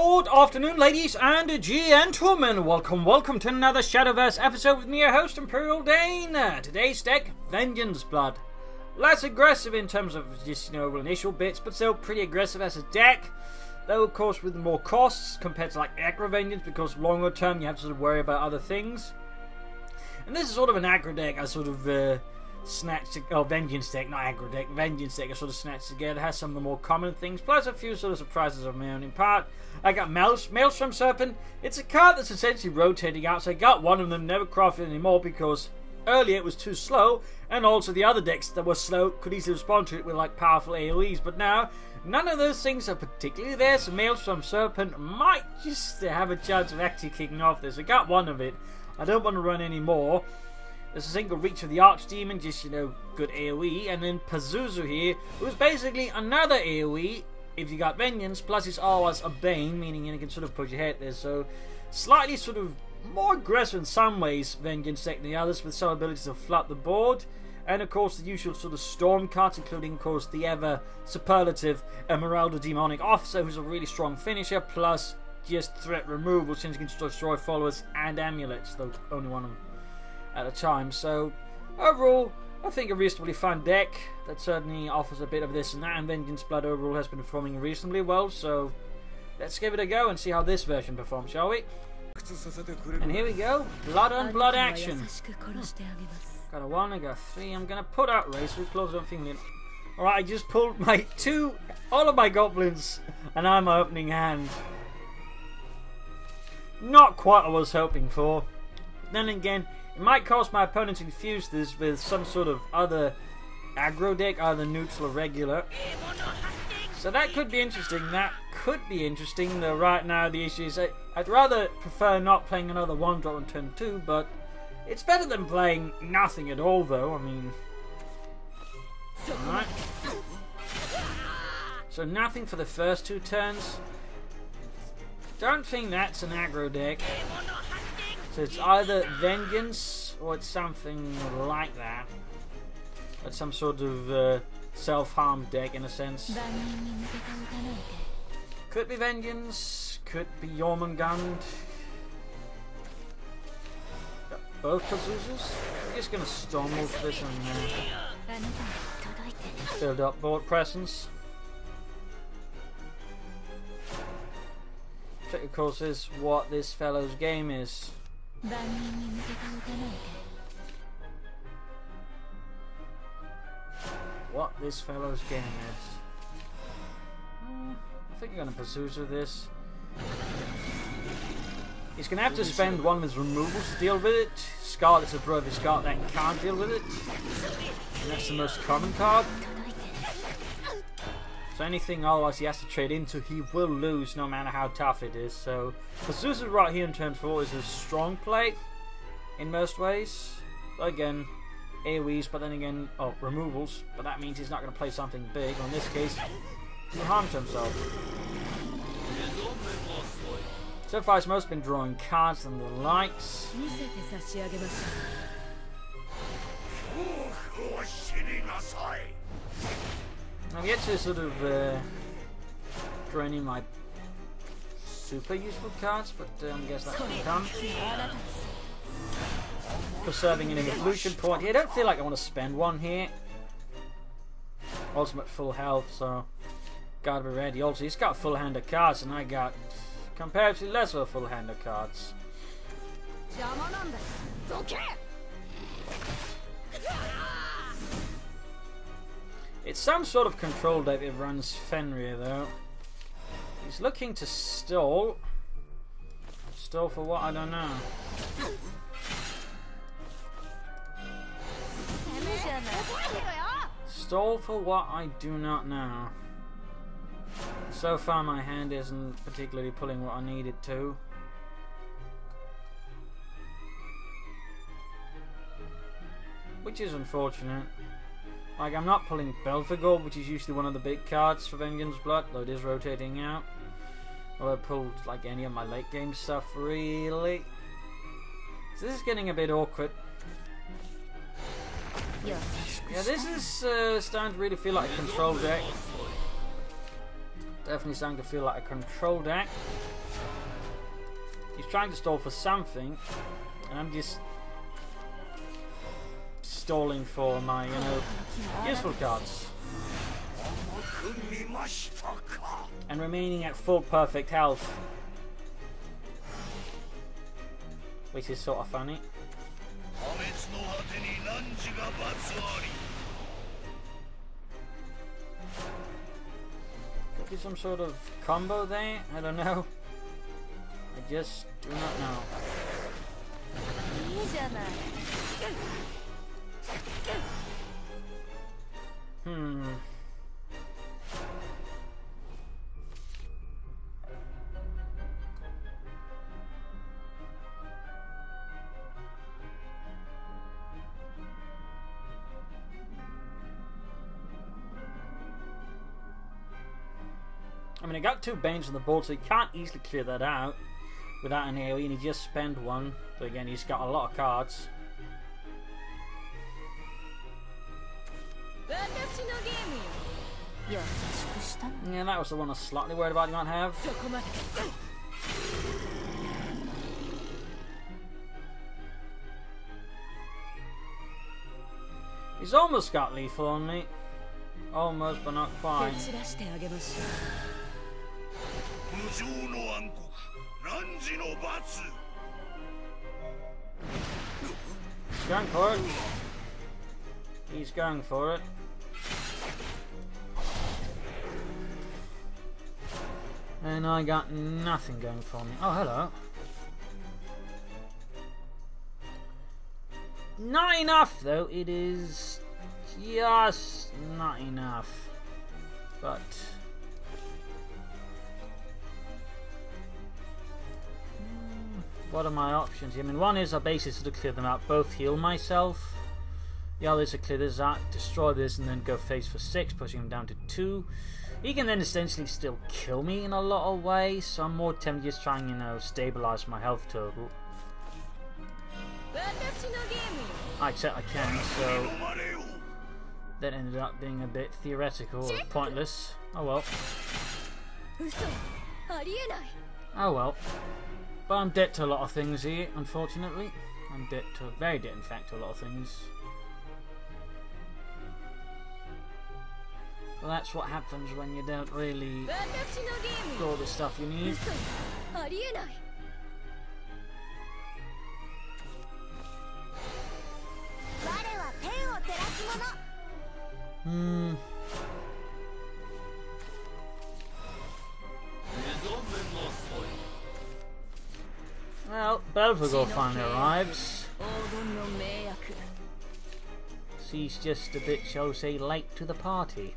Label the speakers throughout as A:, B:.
A: Good afternoon, ladies and gentlemen. Welcome to another Shadowverse episode with me, your host, Imperial Dane. Today's deck, Vengeance Blood. Less aggressive in terms of just, initial bits, but still pretty aggressive as a deck. Though, of course, with more costs compared to, like, Aggro Vengeance, because longer term you have to sort of worry about other things. And this is sort of an aggro deck I sort of Vengeance deck, not aggro deck, Vengeance deck I sort of snatched together. It has some of the more common things, plus a few sort of surprises of my own. In part, I got Maelstrom Serpent. It's a card that's essentially rotating out, so I got one of them, never crafted anymore because earlier it was too slow, and also the other decks that were slow could easily respond to it with like powerful AoEs, but now none of those things are particularly there, so Maelstrom Serpent might just have a chance of actually kicking off this. I got one of it. I don't want to run any more. There's a single Reach of the Archdemon, just, good AoE. And then Pazuzu here, who's basically another AoE if you got Vengeance, plus it's always a Bane, meaning you can sort of push your head there. So, slightly sort of more aggressive in some ways, Vengeance deck than the others, with some abilities to flood the board. And of course, the usual sort of Storm cards, including, of course, the ever superlative Emeralda Demonic Officer, who's a really strong finisher, plus just threat removal, since you can destroy followers and amulets, though only one of them at a time. So overall, I think a reasonably fun deck that certainly offers a bit of this and that, and Vengeance Blood overall has been performing reasonably well, so let's give it a go and see how this version performs, shall we? And here we go, blood on blood action. Got a 1, I got a 3, I'm gonna put out Racer Claws, I don't think. Alright, I just pulled my all of my goblins, and now my opening hand. Not quite what I was hoping for. Then again, it might cause my opponent to confuse this with some sort of other aggro deck, either neutral or regular. So that could be interesting. Though right now the issue is I'd rather prefer not playing another 1-drop on turn 2, but it's better than playing nothing at all, though. I mean, alright. So nothing for the first 2 turns. Don't think that's an aggro deck. So it's either Vengeance or it's something like that. It's some sort of self-harm deck in a sense. Could be Vengeance, could be Jormungand. Got both Pazuzus. I'm just gonna Storm Wolf this and build up board presence. Check, of course, is what this fellow's game is. What this fellow's game is. I think I'm gonna Pazuzu this. He's gonna have to spend one of his removals to deal with it. Scarlet's a bro of his Scarlet that can't deal with it. And that's the most common card. So anything otherwise he has to trade into, he will lose no matter how tough it is. So Pazuzu right here in turn 4 is a strong play in most ways. But again, AoEs, but then again, removals. But that means he's not going to play something big. In this case, he'll harm to himself. So far it's mostly been drawing cards and the likes. I'm yet to sort of draw any of my super useful cards, but I guess that's going to come. Preserving an evolution point. Yeah, I don't feel like I want to spend one here. Ultimate full health, so gotta be ready. Also, he's got a full hand of cards, and I got comparatively less of a full hand of cards. It's some sort of control deck that runs Fenrir, though. He's looking to stall. Stall for what? I don't know. Stall for what? I do not know. So far my hand isn't particularly pulling what I need it to. Which is unfortunate. Like, I'm not pulling Belphegor, which is usually one of the big cards for Vengeance Blood, though it is rotating out. Or I pulled, like, any of my late game stuff, really. So this is getting a bit awkward. Yeah, this is starting to really feel like a control deck. Definitely starting to feel like a control deck. trying to stall for something, and I'm just stalling for my, useful cards. And remaining at full perfect health. Which is sort of funny. Could be some sort of combo there? I don't know. I just do not know. I mean, I got 2 Banes on the board, so you can't easily clear that out without an AoE, and you just spend 1. But again, he's got a lot of cards. Yeah, that was the one I was slightly worried about you might have. He's almost got lethal on me. Almost, but not quite. Going for it. He's going for it. And I got nothing going for me. Oh, hello. Not enough, though. It is just not enough. But what are my options? I mean, one is I basically sort of clear them out, both heal myself. The other is to clear this out, destroy this, and then go face for 6, pushing him down to 2. He can then essentially still kill me in a lot of ways, so I'm more tempted to just try and, stabilize my health total. I accept I can, so that ended up being a bit theoretical or pointless. Oh well. Oh well. But I'm dead to a lot of things here, unfortunately. I'm dead to, very dead in fact, to a lot of things. Well, that's what happens when you don't really do all the stuff you need. Well, Belphegor finally arrives. She's just a bit, shall we say, late to the party.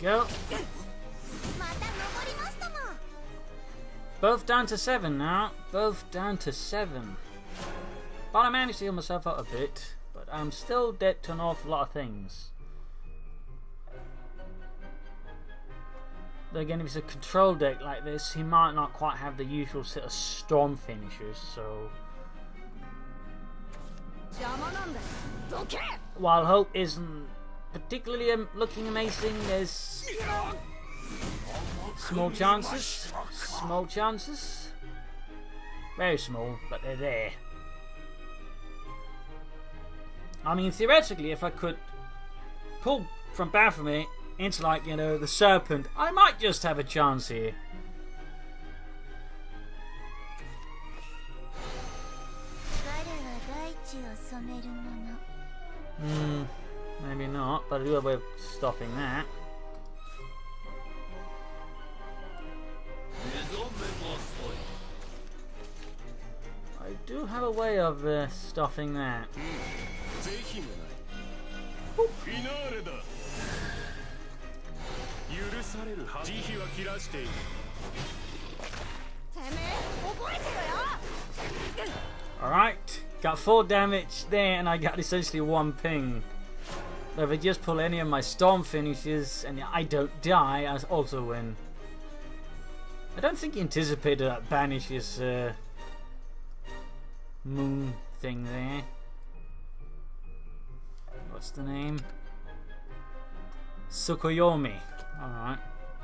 A: Go. Both down to 7 now. Both down to 7. But I managed to heal myself out a bit. But I'm still dead to an awful lot of things. Though again, if it's a control deck like this, he might not quite have the usual set of storm finishers, so while Hope isn't particularly looking amazing, there's small chances. Small chances. Very small, but they're there. I mean, theoretically, if I could pull from Baphomet into, like, the Serpent, I might just have a chance here. Maybe not, but I do have a way of stopping that. I do have a way of stopping that. Alright, got 4 damage there and I got essentially 1 ping. But if I just pull any of my storm finishes and I don't die, I also win. I don't think he anticipated that Banish is moon thing there. What's the name? Tsukuyomi. Alright,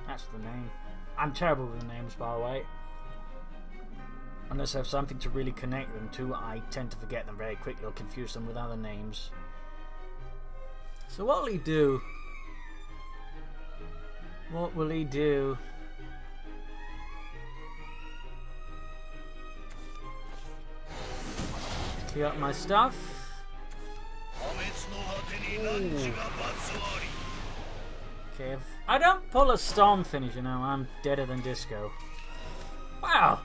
A: that's the name. I'm terrible with the names, by the way. Unless I have something to really connect them to, I tend to forget them very quickly or confuse them with other names. So what will he do? What will he do? Clear up my stuff. Ooh. Okay, if I don't pull a storm finisher now, I'm deader than disco. Wow!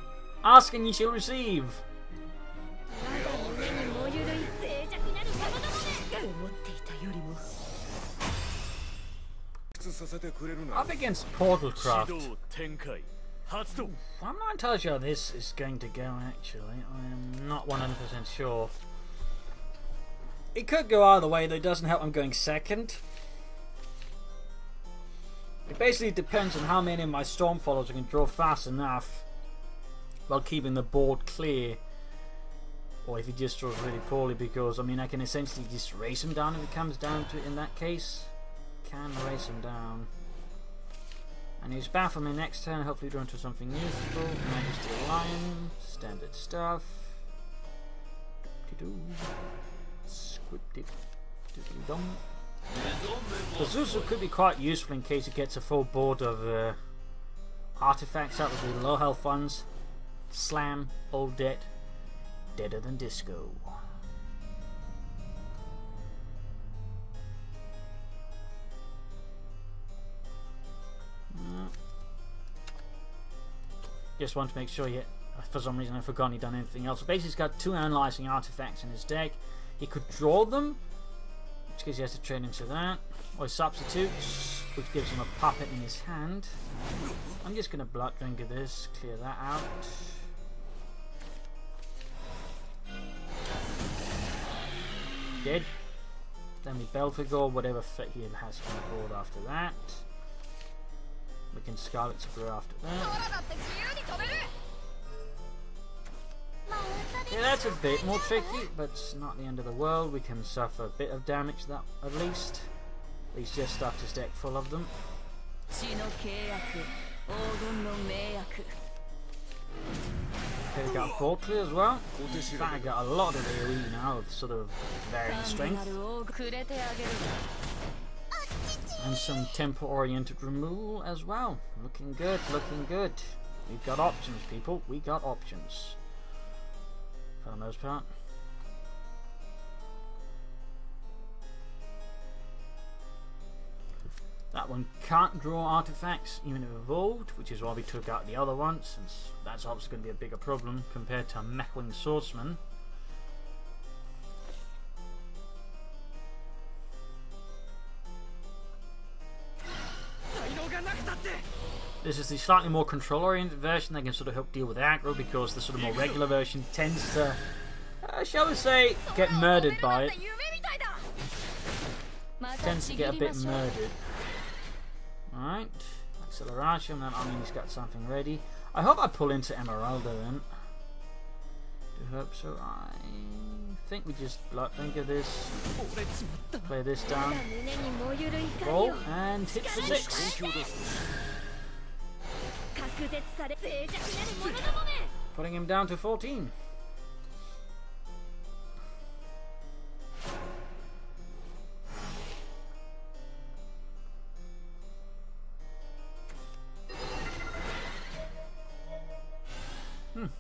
A: Ask and you shall receive. Up against Portalcraft. I'm not entirely sure how this is going to go, actually. I am not 100% sure. It could go either way, though it doesn't help I'm going second. It basically depends on how many of my storm followers I can draw fast enough while keeping the board clear. Or if he just draws really poorly, because I mean I can essentially just race him down if it comes down to it in that case. Can race him down. And he's back for me next turn, hopefully draw into something useful. Majesty of Lion, standard stuff. Scripted. Pazuzu could be quite useful in case it gets a full board of artifacts. That would be low health ones. Slam, all dead. Deader than disco. Just want to make sure yet. For some reason I've forgotten he'd done anything else. So basically he's got 2 analyzing artifacts in his deck. He could draw them, in which case he has to trade into that. Or he substitutes, which gives him a puppet in his hand. I'm just going to blood drink of this, clear that out. Dead. Then we Belphegor, whatever fit he has on the board after that. We can Scarlet Spear after that. Yeah, that's a bit more tricky, but it's not the end of the world. We can suffer a bit of damage, that at least. He's just stuffed his deck full of them. Okay, we got a board clear as well. In fact, I got a lot of AoE now of sort of varying strength. And some tempo-oriented removal as well. Looking good, looking good. We've got options, people. We got options. For the most part. That one can't draw artifacts even if evolved, which is why we took out the other one, since that's obviously going to be a bigger problem compared to a Mechwing Swordsman. This is the slightly more control-oriented version that can sort of help deal with aggro, because the sort of more regular version tends to, shall we say, get murdered by it. Tends to get a bit murdered. Alright, acceleration, that means he's got something ready. I hope I pull into Emeralda then. Do hope so. I think we just think of this, play this down, roll, and hit for 6. Putting him down to 14.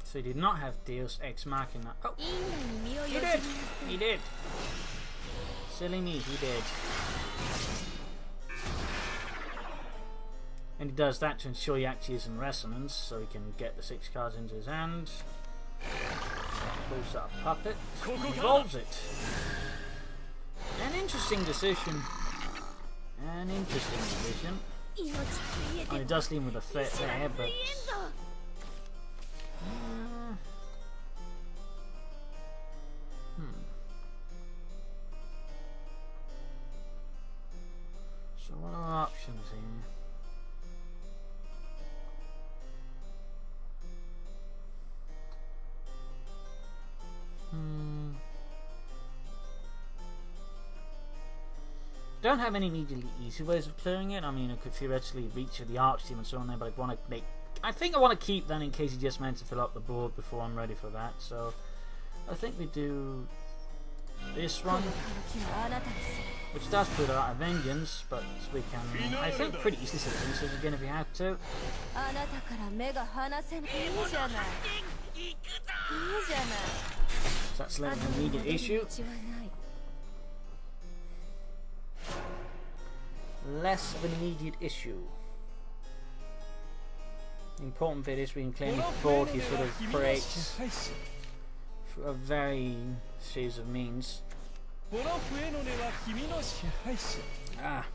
A: So he did not have Deus Ex Machina. Oh, he did! He did! Silly me, he did. And he does that to ensure he actually is in resonance, so he can get the 6 cards into his hand. Pulls out a puppet, evolves it. An interesting decision. An interesting decision. Oh, he does leave him with a fit there, but... So what are our options here? don't have any immediately easy ways of clearing it. I mean, I could theoretically reach the arch team and so on there, but I think I want to keep that in case he just meant to fill up the board before I'm ready for that. So I think we do this one, which does put out a vengeance, but we can, I think, pretty easily set this again if we have to. So that's an immediate issue. Less of an immediate issue. The important bit is we can claim the board he sort of creates through a very series of means. Ah.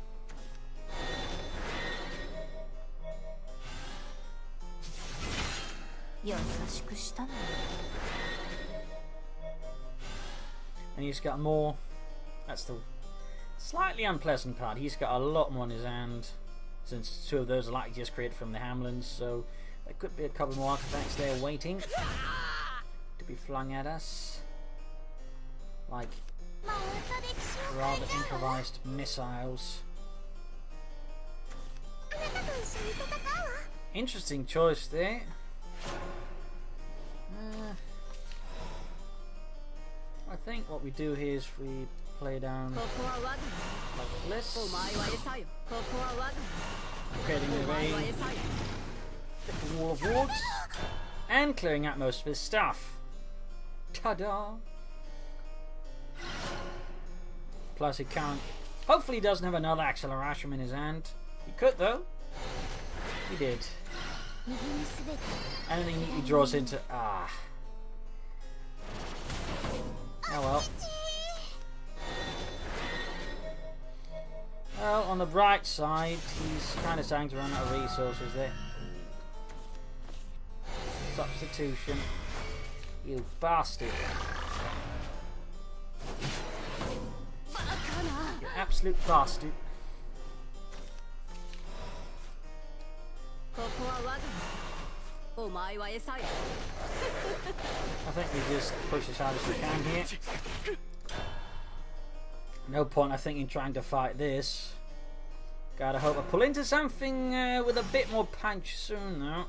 A: And he's got more. That's the slightly unpleasant part. He's got a lot more in his hand, since two of those are likely just created from the Hamlins, so there could be a couple more artifacts there waiting to be flung at us, like rather improvised missiles. Interesting choice there. I think what we do here is we play down like this, creating a very thick wall of wards and clearing out most of his stuff. Ta-da! Plus he can't, hopefully he doesn't have another Acceleration in his hand. He could though. He did. Anything he draws into, oh well. Well, on the bright side, he's kind of starting to run out of resources there. Substitution. You bastard. You absolute bastard. I think we just push as hard as we can here. No point, I think, in trying to fight this. Gotta hope I pull into something with a bit more punch soon, though.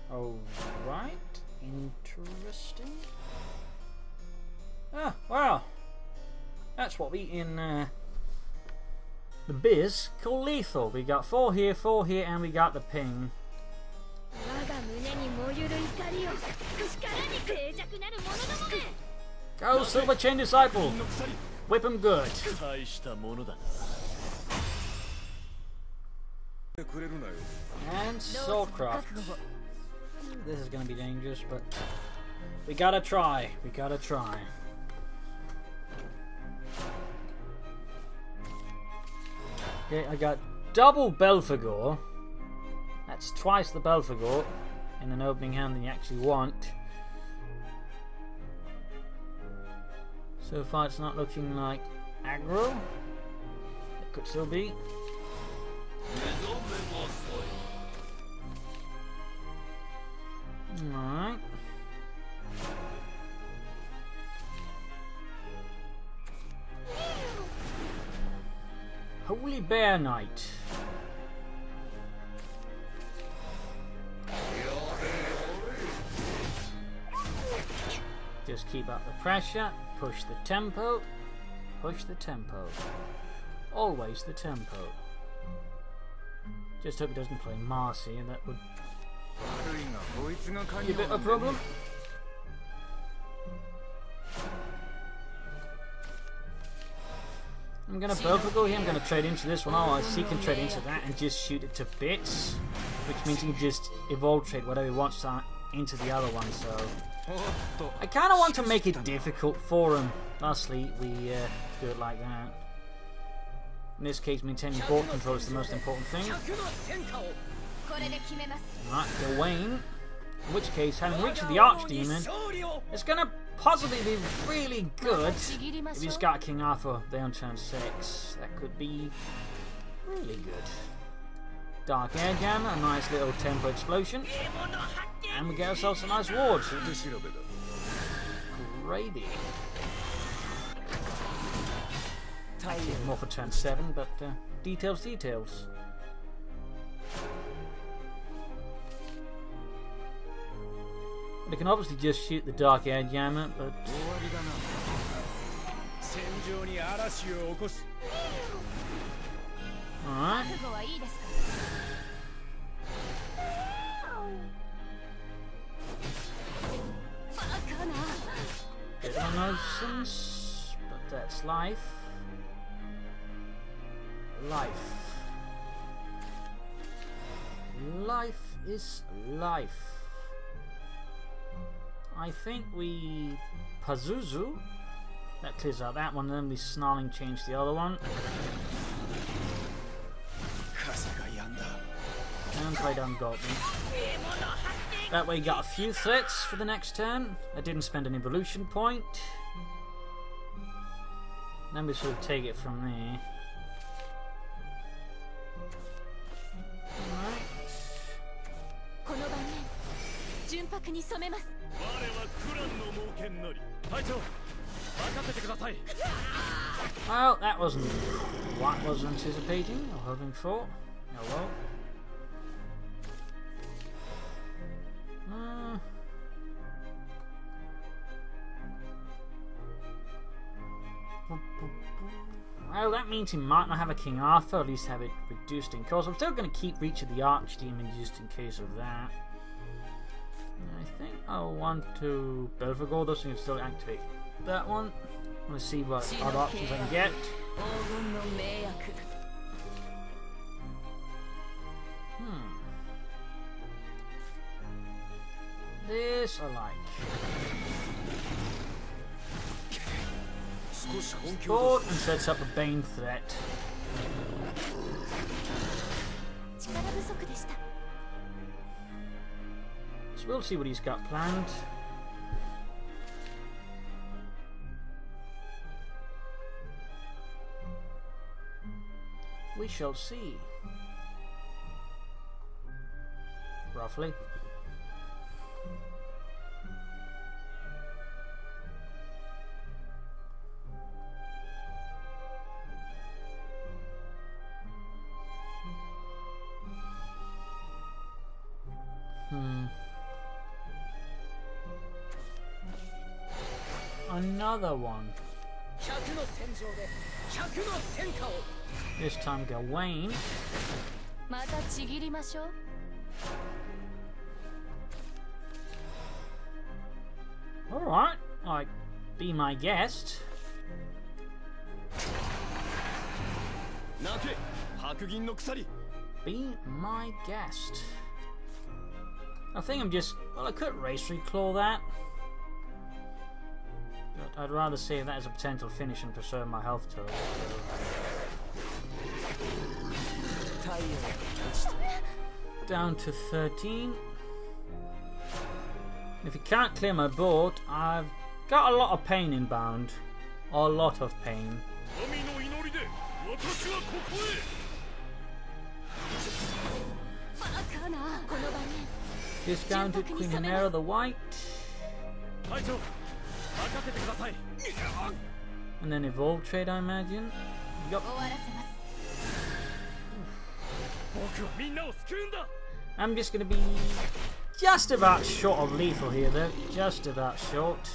A: Alright, interesting. Ah, well, that's what we in the biz call lethal. We got 4 here, and we got the ping. Go, Silver Chain Disciple! Whip him good. And Soulcraft. This is going to be dangerous, but we gotta try. We gotta try. Okay, I got double Belphegor. That's twice the Belphegor in an opening hand than you actually want. So far it's not looking like aggro. It could still be. Alright. Holy Bear Knight. Just keep up the pressure, push the tempo, push the tempo. Always the tempo. Just hope he doesn't play Marcy, and that would be a bit of a problem. I'm gonna both go here, I'm gonna trade into this one, otherwise he can trade into that and just shoot it to bits, which means he can just evolve trade whatever he wants into the other one, so I kinda want to make it difficult for him. Lastly, we do it like that. In this case, maintaining board control is the most important thing. Right, Gawain. In which case, having reached the Archdemon, it's going to possibly be really good if he's got King Arthur there on turn 6. That could be really good. Dark Air Jammer, a nice little tempo explosion. And we get ourselves a nice ward. Gravy. More for turn 7, but details. They can obviously just shoot the Dark Air Jammer, but alright. Bit of a nuisance, but that's life. Life is life. I think we Pazuzu. That clears out that one, and then we Snarling change the other one. And play down Goblin. That way you got a few threats for the next turn. I didn't spend an evolution point. Then we sort of take it from there. Well, that wasn't what I was anticipating or hoping for. Oh well. Well, that means he might not have a King Arthur, at least have it reduced in cost. I'm still going to keep Reach of the Archdemon just in case of that. I think I'll want to Belphegor, so you can still activate that one. I want to see what other options I can get. This I like. Board and sets up a Bane threat. So we'll see what he's got planned. We shall see. Roughly. Another one. This time Gawain. Alright, like, be my guest. Be my guest. I think I'm just... Well, I could Race Reclaw that. But I'd rather save that as a potential finish and preserve my health total. Down to 13. If you can't clear my board, I've got a lot of pain inbound. A lot of pain. Discounted Queen Hemera the white. And then evolve trade, I imagine. Yup. I'm just going to be just about short of lethal here, though. Just about short.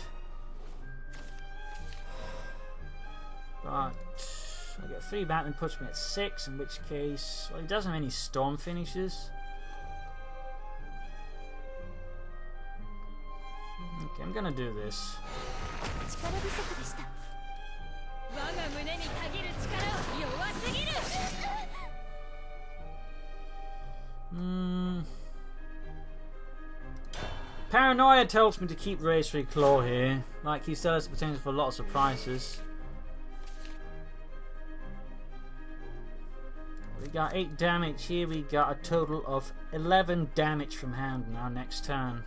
A: But I get 3 back and puts me at 6, in which case, well, he doesn't have any storm finishes. Okay, I'm gonna do this. Paranoia tells me to keep Race Reclaw here. Like, he still has the potential for a lot of surprises. We got 8 damage here. We got a total of 11 damage from hand now next turn.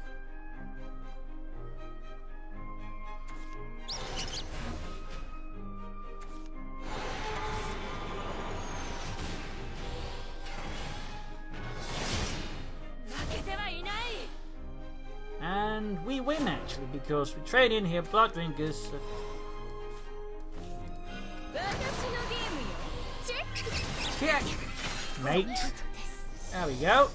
A: And we win actually because we trade in here blood drinkers. Check, mate. There we go.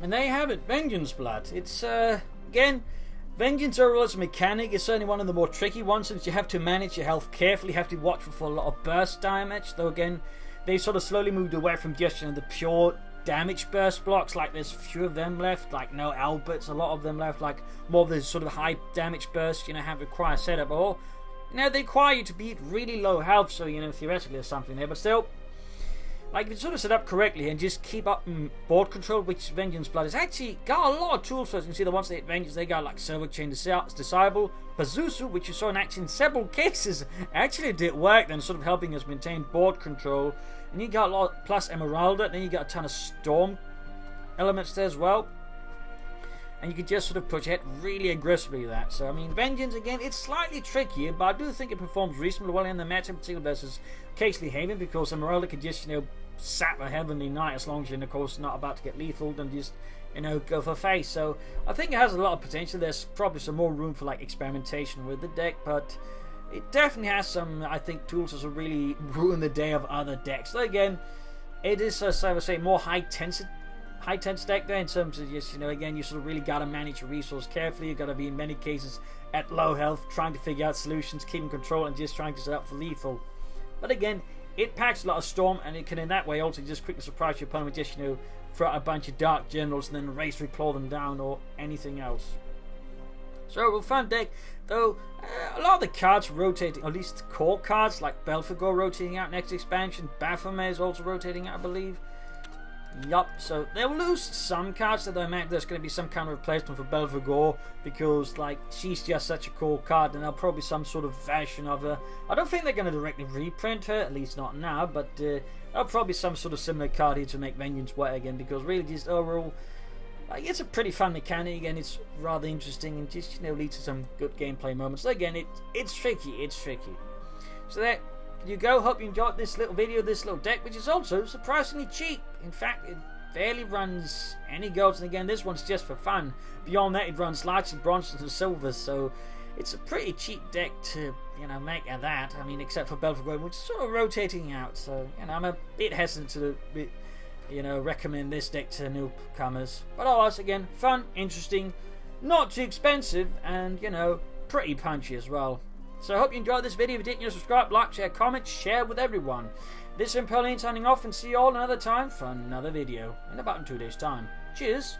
A: And there you have it, Vengeance Blood. It's again, Vengeance overall as a mechanic is certainly one of the more tricky ones since you have to manage your health carefully, you have to watch for a lot of burst damage. Though again, they sort of slowly moved away from just the pure damage burst blocks, like there's few of them left, like no Alberts, a lot of them left, like more of the sort of high damage bursts, have require setup, or they require you to be at really low health, so theoretically there's something there, but still, like if you sort of set up correctly and just keep up board control, which Vengeance Blood has actually got a lot of tools for us. You can see the ones they hit Vengeance, they got like Silver Chain Disciple, Pazuzu, which you saw in action in several cases, actually did work, then sort of helping us maintain board control. And you got a lot plus Emeralda, then you got a ton of Storm elements there as well. And you can just sort of push ahead really aggressively with that. So, I mean, Vengeance, again, it's slightly trickier, but I do think it performs reasonably well in the match, in particular versus Casely Haven, because Emeralda can just, sap a Heavenly Knight as long as you're, of course, not about to get lethal, and just, go for face. So, I think it has a lot of potential. There's probably some more room for, like, experimentation with the deck, but it definitely has some, I think, tools that will really ruin the day of other decks. So, again, it is, as I would say, more high-tense deck there in terms of just, again, you sort of really got to manage your resource carefully. You got to be, in many cases, at low health, trying to figure out solutions, keeping control, and just trying to set up for lethal. But again, it packs a lot of Storm, and it can, in that way, also just quickly surprise your opponent with just, throw out a bunch of Dark Generals and then race claw them down or anything else. So, a fun deck, though a lot of the cards rotating, at least core cards like Belphegor rotating out next expansion, Baphomet is also rotating out, I believe. Yup, so they'll lose some cards, so there's going to be some kind of replacement for Belphegor because, like, she's just such a cool card, and there'll probably be some sort of version of her. I don't think they're going to directly reprint her, at least not now, but there'll probably be some sort of similar card here to make Vengeance work again, because really just overall, like, it's a pretty fun mechanic, and it's rather interesting, and just, leads to some good gameplay moments. So again, it's tricky. So there you go. Hope you enjoyed this little video, this little deck, which is also surprisingly cheap. In fact, it barely runs any golds, and again, this one's just for fun. Beyond that, it runs largely bronzes and silvers, so it's a pretty cheap deck to, make at that. I mean, except for Belphegor, which is sort of rotating out, so, I'm a bit hesitant to recommend this deck to newcomers. But otherwise, again, fun, interesting, not too expensive, and, pretty punchy as well. So I hope you enjoyed this video. If you did, subscribe, like, share, comment, share with everyone. This is Pauline signing off, and see you all another time for another video in about 2 days' time. Cheers!